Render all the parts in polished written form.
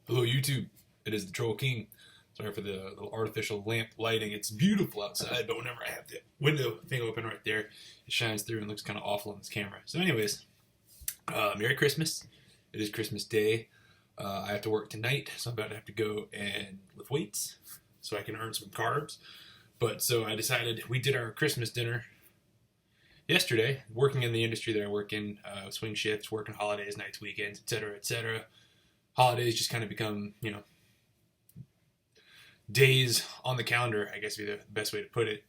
Hello, YouTube. It is the Troll King. Sorry for the little artificial lamp lighting. It's beautiful outside, but whenever I have the window thing open right there, it shines through and looks kind of awful on this camera. So, anyways, Merry Christmas. It is Christmas Day. I have to work tonight, so I'm about to have to go and lift weights so I can earn some carbs. But so I decided we did our Christmas dinner yesterday, working in the industry that I work in, swing shifts, working holidays, nights, weekends, etc., etc. Holidays just kind of become, days on the calendar, I guess would be the best way to put it.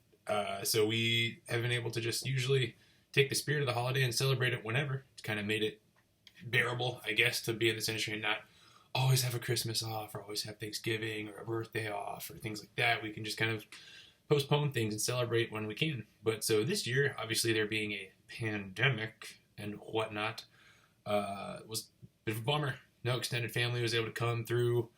So we have been able to just usually take the spirit of the holiday and celebrate it whenever. It's kind of made it bearable, I guess, to be in this industry and not always have a Christmas off or always have Thanksgiving or a birthday off or things like that. We can just kind of postpone things and celebrate when we can. But so this year, obviously, there being a pandemic and whatnot, was a bit of a bummer. No extended family was able to come through.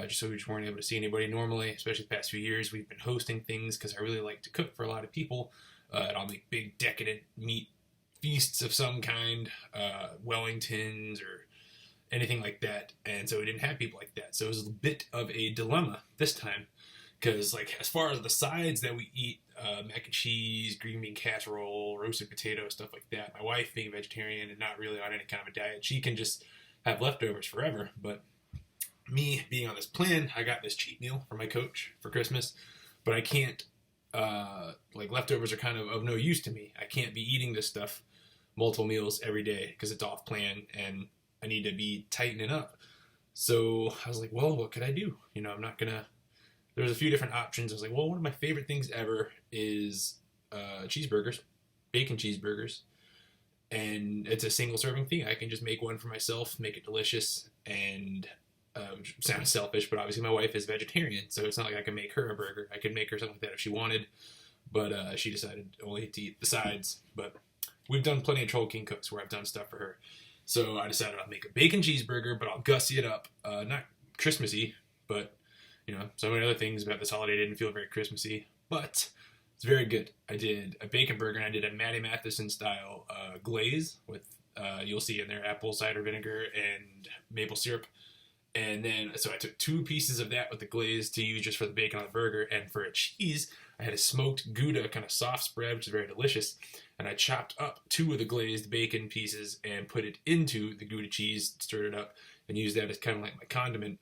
Just so we just weren't able to see anybody normally, especially the past few years. We've been hosting things because I really like to cook for a lot of people. And I'll make big decadent meat feasts of some kind, Wellingtons or anything like that. And so we didn't have people like that. So it was a bit of a dilemma this time because, like, as far as the sides that we eat, mac and cheese, green bean casserole, roasted potato, stuff like that. My wife, being a vegetarian and not really on any kind of a diet, she can just have leftovers forever. But me being on this plan, I got this cheat meal from my coach for Christmas, but I can't, like, leftovers are kind of no use to me. I can't be eating this stuff multiple meals every day because it's off plan and I need to be tightening up. So I was like, well, what could I do? I'm not gonna. There's a few different options. I was like, well, one of my favorite things ever is cheeseburgers, bacon cheeseburgers, and it's a single serving thing. I can just make one for myself, make it delicious, and which sounds selfish, but obviously my wife is vegetarian, so it's not like I can make her a burger. I could make her something like that if she wanted, but she decided only to eat the sides. But we've done plenty of Troll King cooks where I've done stuff for her. So I decided I'll make a bacon cheeseburger, but I'll gussy it up. Not Christmassy, but, so many other things about this holiday didn't feel very Christmassy, but it's very good. I did a bacon burger, and I did a Matty Matheson style glaze with, you'll see in there, apple cider vinegar and maple syrup. And then, so I took 2 pieces of that with the glaze to use just for the bacon on the burger. And for a cheese, I had a smoked Gouda kind of soft spread, which is very delicious. And I chopped up 2 of the glazed bacon pieces and put it into the Gouda cheese, stirred it up, and used that as kind of like my condiment.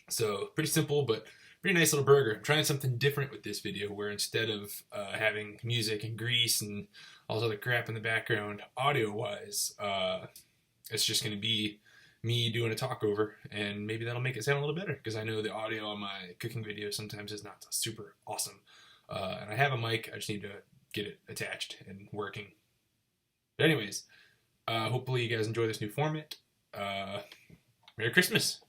So pretty simple, but pretty nice little burger. I'm trying something different with this video, where instead of having music and grease and all this other crap in the background, audio-wise, it's just going to be me doing a talk over, and maybe that'll make it sound a little better, because I know the audio on my cooking videos sometimes is not super awesome. And I have a mic, I just need to get it attached and working. But anyways, hopefully you guys enjoy this new format. Merry Christmas!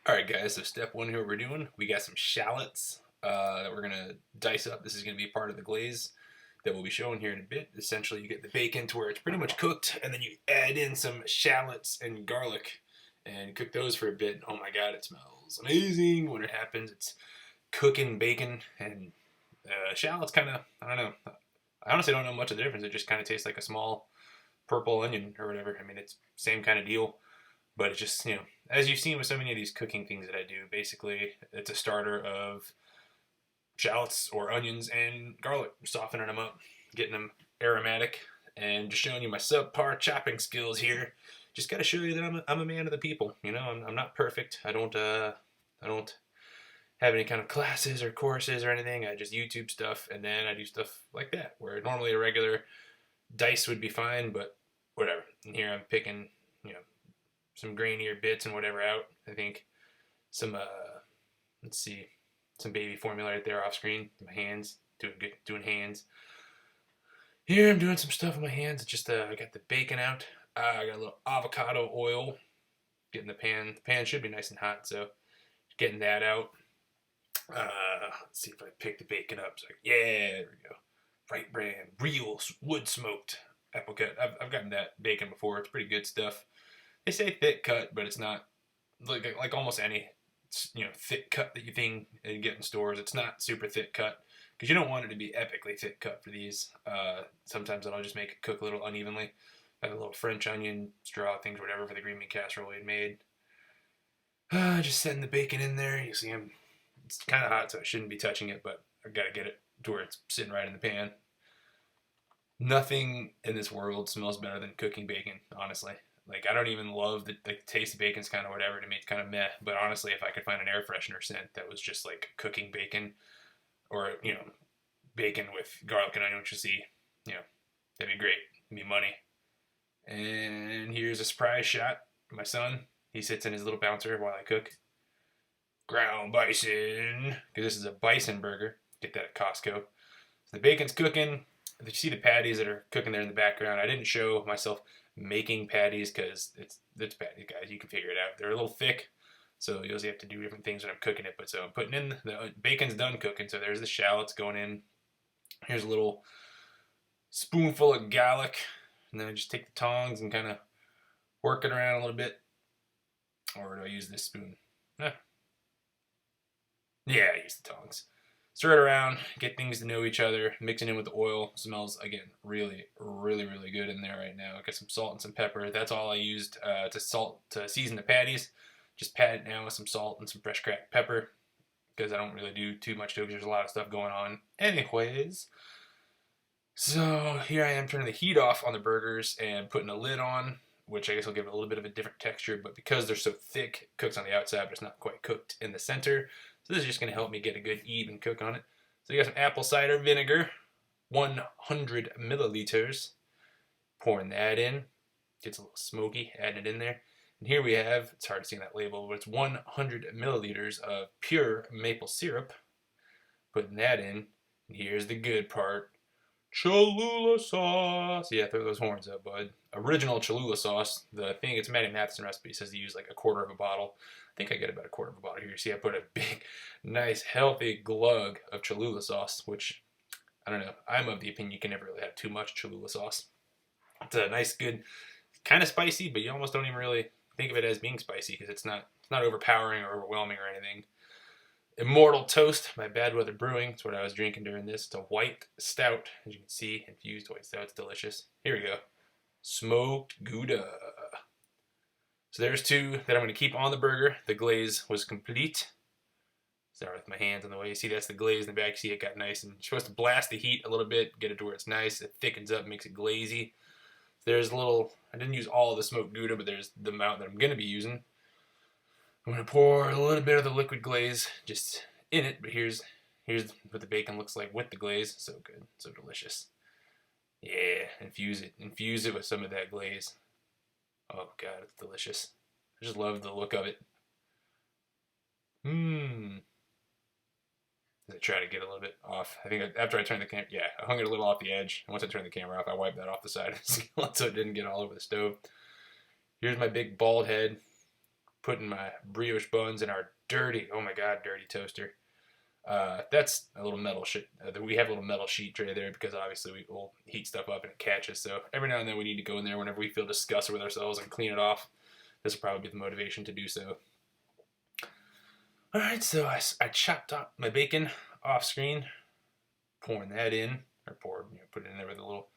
Alright guys, so step 1 here, what we're doing, we got some shallots that we're going to dice up. This is going to be part of the glaze that we'll be showing here in a bit. Essentially, you get the bacon to where it's pretty much cooked, and then you add in some shallots and garlic and cook those for a bit. Oh my god, it smells amazing when it happens. It's cooking bacon, and shallots kind of, I don't know. I honestly don't know much of the difference. It just kind of tastes like a small purple onion or whatever. I mean, it's same kind of deal, but it's just, as you've seen with so many of these cooking things that I do, basically it's a starter of shallots or onions and garlic, softening them up, getting them aromatic, and just showing you my subpar chopping skills here. Just got to show you that I'm a man of the people. I'm not perfect. I don't have any kind of classes or courses or anything. I just YouTube stuff, and then I do stuff like that, where normally a regular dice would be fine, but whatever. And here I'm picking, some grainier bits and whatever out. I think some, let's see, some baby formula right there off screen. My hands, doing hands. Here I'm doing some stuff with my hands. It's just, I got the bacon out. I got a little avocado oil. Getting the pan. The pan should be nice and hot, so getting that out. Let's see if I pick the bacon up. So, yeah, there we go. Right brand, real wood smoked apple cut. I've gotten that bacon before. It's pretty good stuff. They say thick cut, but it's not like almost any thick cut that you think you get in stores. It's not super thick cut because you don't want it to be epically thick cut for these. Sometimes I'll just make it cook a little unevenly. Got a little French onion, straw things, whatever, for the green bean casserole we had made. Just setting the bacon in there. You see it's kind of hot, so I shouldn't be touching it, but I gotta get it to where it's sitting right in the pan. Nothing in this world smells better than cooking bacon, honestly. Like, I don't even love the taste of bacon's kind of whatever. To me, it's kind of meh. But honestly, if I could find an air freshener scent that was just like cooking bacon, or, bacon with garlic and onion, which you see, that'd be great. It'd be money. And here's a surprise shot. My son, he sits in his little bouncer while I cook. Ground bison, because this is a bison burger. Get that at Costco. So the bacon's cooking. You see the patties that are cooking there in the background. I didn't show myself making patties because it's patties, guys. You can figure it out. They're a little thick, so you also have to do different things when I'm cooking it. But so I'm putting in the bacon's done cooking. So there's the shallots going in. Here's a little spoonful of garlic, and then I just take the tongs and kind of work it around a little bit. Or do I use this spoon? Yeah, I use the tongs. Stir it around, get things to know each other, mixing in with the oil. Smells, again, really, really, really good in there right now. Got some salt and some pepper. That's all I used to season the patties. Just pat it now with some salt and some fresh cracked pepper, because I don't really do too much to it because there's a lot of stuff going on anyways. So here I am turning the heat off on the burgers and putting a lid on, which I guess will give it a little bit of a different texture, but because they're so thick, it cooks on the outside, but it's not quite cooked in the center. So this is just going to help me get a good even cook on it. So you got some apple cider vinegar, 100 milliliters. Pouring that in. Gets a little smoky, adding it in there. And here we have, it's hard to see on that label, but it's 100 milliliters of pure maple syrup. Putting that in. And here's the good part. Cholula sauce. Yeah, throw those horns up, bud. Original Cholula sauce. The thing, it's a Matty Matheson recipe. It says to use like a quarter of a bottle. I think I get about a quarter of a bottle here. See, I put a big, nice, healthy glug of Cholula sauce, which, I don't know. I'm of the opinion you can never really have too much Cholula sauce. It's a nice, good, kind of spicy, but you almost don't even really think of it as being spicy because it's not overpowering or overwhelming or anything. Immortal Toast by Bad Weather Brewing. That's what I was drinking during this. It's a white stout. As you can see, infused white stout. It's delicious. Here we go. Smoked Gouda. So there's two that I'm going to keep on the burger. The glaze was complete. Start with my hands on the way. You see that's the glaze in the back. You see it got nice. And you're supposed to blast the heat a little bit. Get it to where it's nice. It thickens up, makes it glazy. There's a little, I didn't use all of the smoked Gouda, but there's the amount that I'm going to be using. I'm going to pour a little bit of the liquid glaze just in it, but here's what the bacon looks like with the glaze. So good, so delicious. Yeah, infuse it with some of that glaze. Oh God, it's delicious. I just love the look of it. I try to get a little bit off. I think after I turned the camera, I hung it a little off the edge. And once I turned the camera off, I wiped that off the side of the skillet so it didn't get all over the stove. Here's my big bald head. Putting my brioche buns in our dirty toaster. That's a little metal shit. We have a little metal sheet tray there because obviously we will heat stuff up and it catches. So every now and then we need to go in there whenever we feel disgusted with ourselves and clean it off. This will probably be the motivation to do so. Alright, so I chopped up my bacon off screen. Pouring that in. Put it in there with a little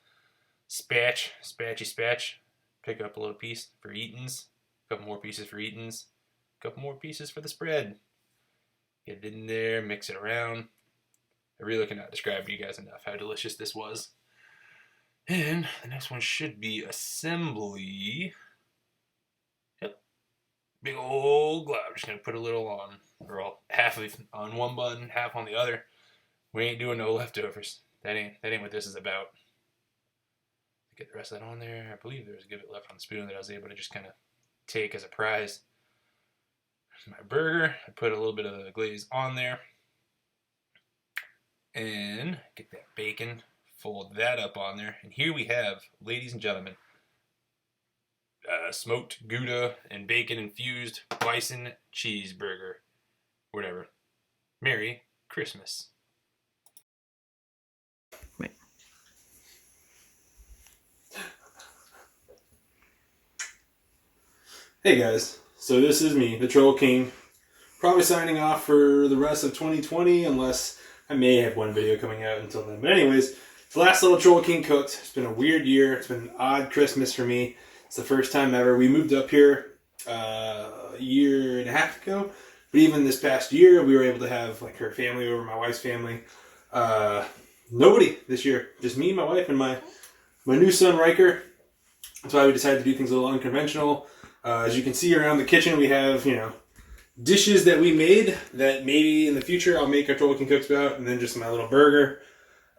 spatchy. Pick up a little piece for eatins. Couple more pieces for eatins. Couple more pieces for the spread. Get it in there, mix it around. I really cannot describe to you guys enough how delicious this was. And the next one should be assembly. Yep. Big old glob. Just gonna put a little on, or half on one bun, half on the other. We ain't doing no leftovers. That ain't what this is about. Get the rest of that on there. I believe there was a good bit left on the spoon that I was able to just kind of take as a prize. There's my burger. I put a little bit of the glaze on there. And get that bacon. Fold that up on there. And here we have, ladies and gentlemen, smoked Gouda and bacon infused Bison cheeseburger. Whatever. Merry Christmas. Wait. Hey guys, so this is me, the Troll King, probably signing off for the rest of 2020 unless I may have one video coming out until then. But anyways, it's the last little Troll King cooked. It's been a weird year. It's been an odd Christmas for me. It's the first time ever. We moved up here a year and a half ago. But even this past year, we were able to have like her family over, my wife's family. Nobody this year. Just me, my wife, and my new son, Riker. That's why we decided to do things a little unconventional. As you can see around the kitchen, we have, dishes that we made that maybe in the future I'll make a Troll King Cooks about, and then just my little burger.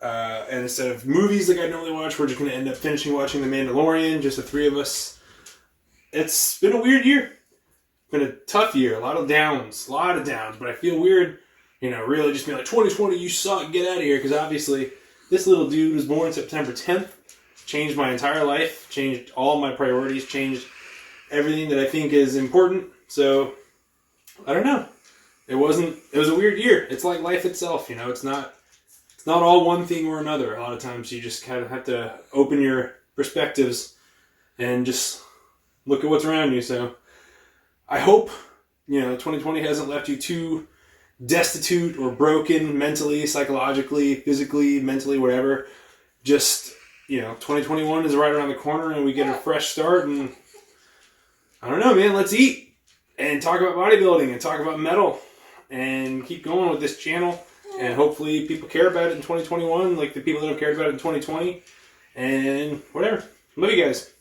And instead of movies like I normally watch, we're just going to end up finishing watching The Mandalorian, just the three of us. It's been a weird year. It's been a tough year. A lot of downs. But I feel weird, really just being like, 2020, you suck, get out of here. Because obviously, this little dude was born September 10th. Changed my entire life. Changed all my priorities. Changed everything that I think is important. So, I don't know. It was a weird year. It's like life itself, It's not all one thing or another. A lot of times you just kind of have to open your perspectives and just look at what's around you. So I hope, 2020 hasn't left you too destitute or broken mentally, psychologically, physically, mentally, whatever. Just, 2021 is right around the corner and we get a fresh start, and I don't know, man, let's eat and talk about bodybuilding and talk about metal and keep going with this channel. And hopefully people care about it in 2021, like the people that have cared about it in 2020. And whatever. Love you guys.